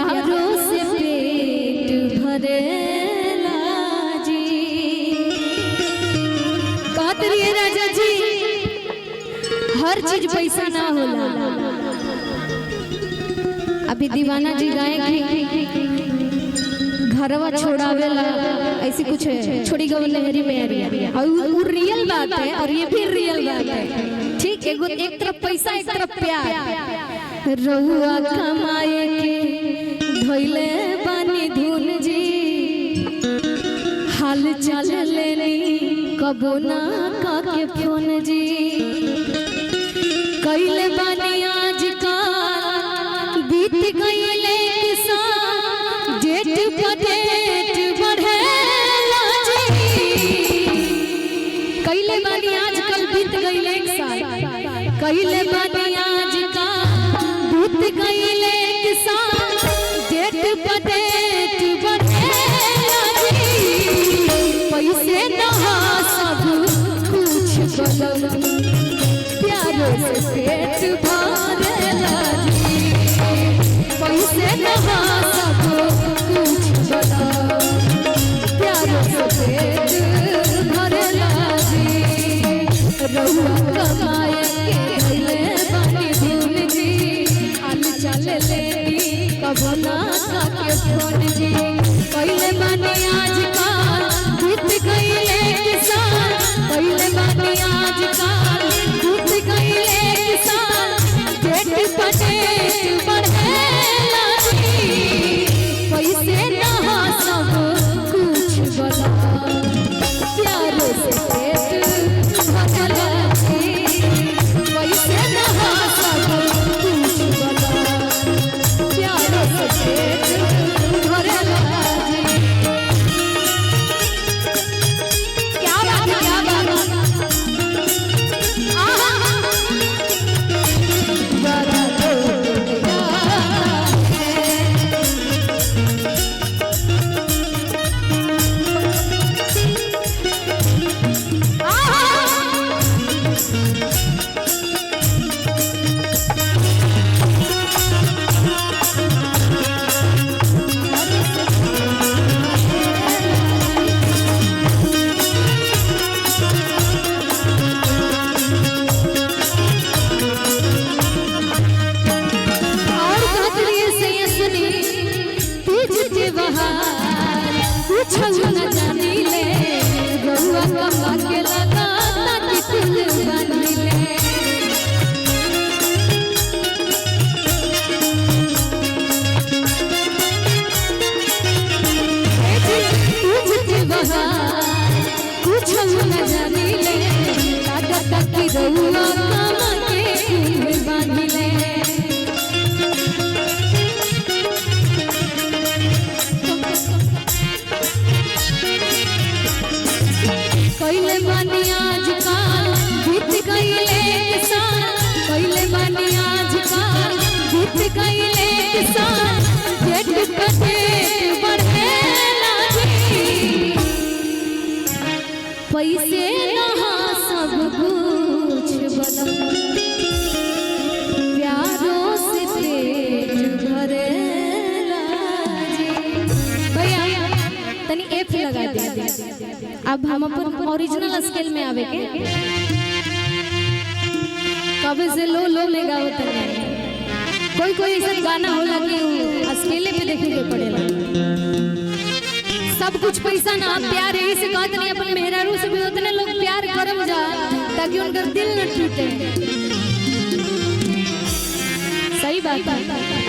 प्यारों से पेट भरेला जी। कहत रहिए राजा जी हर चीज पैसा ना होला। अभी दीवाना जी गाए घरवा छोड़ावेला ऐसी कुछ छोड़ी गव लहरी में आ रही है और वो रियल बात है और ये भी रियल बात है। ठीक है, एक तरफ पैसा एक तरफ प्यार। रहुआ कमाए के धोइले बानी धुन जी, हाल चाल लेनी कबो ना काके फोन जी। कइले बानी आज का बीत गइले डेट पडेट बढ़ेला जी। कइले बानी आज कल बीत गइले एक साल, कइले बानी आज का बीत गइले एक साल डेट पडेट बढ़ेला जी। पैसे नहा सब कुछ बदल प्यारों से पेट भरेला जी। पैसे नहा सब कुछ बदल प्यारों से पेट भरेला जी। रहुआ कमाए के धइले बानी धुन जी, हाल चाल लेनी कबो ना काके फोन जी। कइले बानी आज काल बीत गइले एक साल, कइले बानी आज काल बीत गइले एक साल डेट पडेट बढ़ेला जी। पैसे नहा सब कुछ बदल प्यारों से पेट भरेला जी। पैसे नहा सब कुछ बदल प्यारों से पेट भरेला जी। क्या बात है, क्या बात है। कइले बानी आज काल बीत गइले एक साल, कइले बानी आज काल बीत गइले एक साल डेट पडेट बढ़ेला जी। पैसे नहा सब कुछ बदल प्यारों से पेट भरेला जी। भैया तनी एफ लगा दे। अब हम अपन ओरिजिनल स्केल में आवे के कभी से लो में गाओ तने। कोई कोई ऐसा गाना होला कि स्केले पे देखे के पड़ेला। सब कुछ पैसा ना प्यार है, इसे कहत नहीं अपन मेहरारू से भी उतने लोग प्यार करम जा ताकि उनका दिल न टूटे। सही बात है।